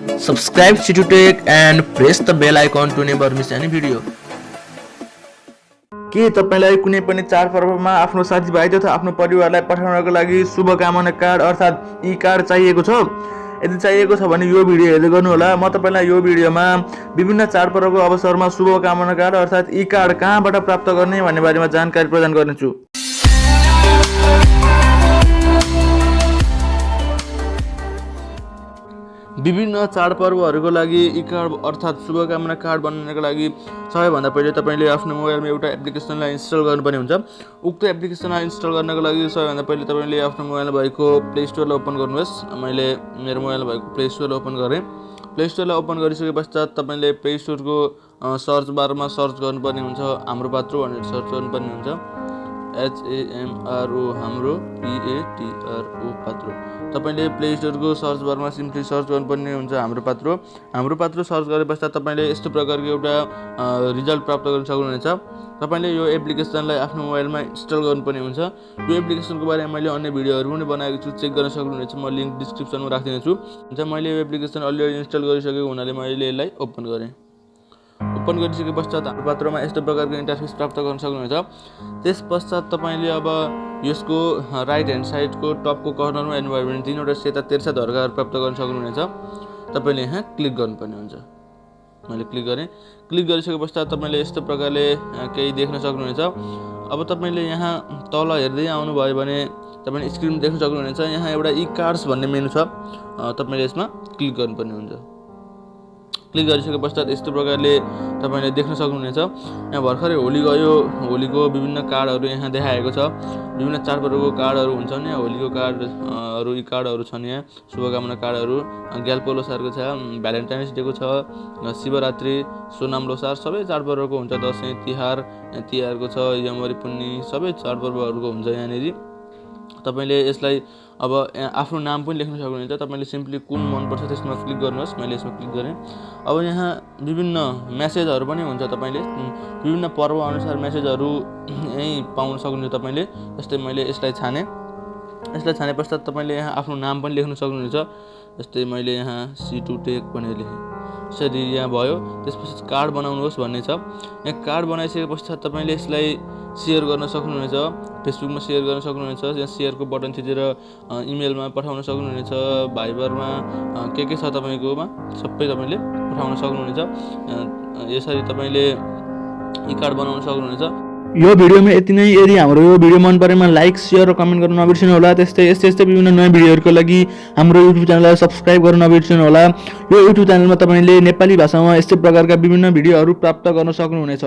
Subscribe Chitutech and press the bell icon to never miss any video. के तपाईलाई कुनै पनि चाडपर्वमा आफ्नो साथीभाइ तथा आफ्नो परिवारलाई पठाउनको लागि शुभकामना कार्ड अर्थात् ई कार्ड चाहिएको छ? यदि चाहिएको छ भने यो भिडियो हेर्दै गर्नु होला। म तपाईलाई यो भिडियोमा विभिन्न चाडपर्वको अवसरमा शुभकामना कार्ड अर्थात् ई कार्ड कहाँबाट प्राप्त गर्ने भन्ने बारेमा जानकारी प्रदान गर्नेछु। विभिन्न चाडपर्वहरूको लागि ई कार्ड अर्थात् शुभकामना कार्ड बनाउनको लागि सबैभन्दा पहिले तपाईले आफ्नो मोबाइलमा एउटा एप्लिकेसनलाई इन्स्टल गर्नुपर्ने हुन्छ। उक्त एप्लिकेसनलाई इन्स्टल गर्नको लागि सबैभन्दा पहिले तपाईले आफ्नो मोबाइलमा भएको प्ले स्टोरलाई ओपन गर्नुहोस्। मैले मेरो मोबाइलमा भएको प्ले स्टोरलाई ओपन गरेँ। प्ले स्टोरलाई ओपन गरिसके पश्चात तपाईले प्ले स्टोरको सर्च बारमा सर्च गर्नुपर्ने हुन्छ हाम्रो पात्रो भनेर सर्च गर्नुपर्ने हुन्छ। HAMRO हाम्रो PATRO पात्रो। तपाईले प्ले स्टोरको सर्च बारमा सिम्पली सर्च गर्नुपर्ने हुन्छ हाम्रो पात्रो सर्च गरे पश्चात तपाईले यस्तो प्रकारको एउटा रिजल्ट प्राप्त गर्न सक्नुहुनेछ। तपाईले यो एप्लिकेसनलाई आफ्नो मोबाइलमा इन्स्टल गर्नुपर्ने हुन्छ। यो एप्लिकेसनको बारेमा मैले अन्य भिडियोहरू पनि बनाएको छु, चेक गर्न सक्नुहुनेछ। म लिंक डिस्क्रिप्सनमा राखिदिनेछु। मैले यो एप्लिकेसन अलरेडी इन्स्टल गरिसकेको हुनाले मैले यसलाई ओपन गरेँ। ओपन गरिसके पश्चात हाम्रो पात्रमा यस्तो प्रकारको इन्टरफेस प्राप्त गर्न सक्नुहुनेछ। त्यस पश्चात तपाईले अब यसको राइट ह्यान्ड साइडको टपको कर्नरमा हेर्नुभयो भने तीनवटा सेता तिर्छा धर्काहरू प्राप्त गर्न सक्नुहुनेछ। तपाईले यहाँ क्लिक गर्नुपर्ने हुन्छ। मैले क्लिक गरेँ। क्लिक गरिसके पश्चात तपाईले यस्तो प्रकारले केही देख्न सक्नुहुनेछ। अब तपाईले यहाँ तल हेर्दै आउनुभयो भने तपाईले स्क्रिन देख्न सक्नुहुनेछ। यहाँ एउटा ई कार्ड्स भन्ने मेनु छ। तपाईले यसमा क्लिक गर्नुपर्ने हुन्छ। क्लिक गरिसके पश्चात यस्तो प्रकारले तपाईले देख्न सक्नुहुनेछ। यहाँ भर्खरै होली गयो। होलीको विभिन्न कार्डहरू यहाँ देखाएको छ। विभिन्न चाडपर्वको कार्डहरू हुन्छन्। यहाँ होलीको कार्डहरू ई कार्डहरू छन्। यहाँ शुभकामना कार्डहरू ग्याल्पो लोसारको छ, भ्यालेन्टाइन्स डेको छ, शिवरात्रि, सोनाम लोसार सबै चाडपर्वको हुन्छ। दसैँ, तिहारको छ, यमरी पुन्नी सबै चाडपर्वहरूको हुन्छ यहाँनिर। तपाईले यसलाई अब आफ्नो नाम पनि लेख्न सक्नुहुन्छ। तपाईले सिम्पली कुन मनपर्छ त्यसमा क्लिक गर्नुहोस्। मैले यसमा क्लिक गरेँ। अब यहाँ विभिन्न मेसेजहरू पनि हुन्छ। तपाईले विभिन्न पर्व अनुसार मेसेजहरू यहीँ पाउन सक्नुहुन्छ तपाईले। जस्तै मैले यसलाई छाने पश्चात तपाईले यहाँ आफ्नो नाम पनि लेख्न सक्नुहुन्छ। जस्तै मैले यहाँ चिटुटेक भनेर लेखेँ। यसरी यहाँ भयो। त्यसपछि कार्ड बनाउनुहोस् भन्ने छ। यहाँ कार्ड बनाइसके पश्चात तपाईले यसलाई सेयर गर्न सक्नुहुनेछ। फेसबुकमा सेयर गर्न सक्नुहुनेछ। यहाँ सेयरको बटन थिचेर इमेलमा पठाउन सक्नुहुनेछ। भाइबरमा के छ तपाईकोमा सबै तपाईले पठाउन सक्नुहुनेछ। यसरी तपाईले ई कार्ड बनाउन सक्नुहुनेछ। यो भिडियोमा यति नै। यदि हाम्रो यो भिडियो मन परेमा लाइक, शेयर र कमेन्ट गर्न नबिर्सनु होला। यस्तै विभिन्न नयाँ भिडियोहरूको लागि हाम्रो युट्युब च्यानललाई सब्स्क्राइब गर्न नबिर्सनु होला। यो युट्युब च्यानलमा तपाईले नेपाली भाषामा यस्तै प्रकारका विभिन्न भिडियोहरू प्राप्त गर्न सक्नुहुनेछ।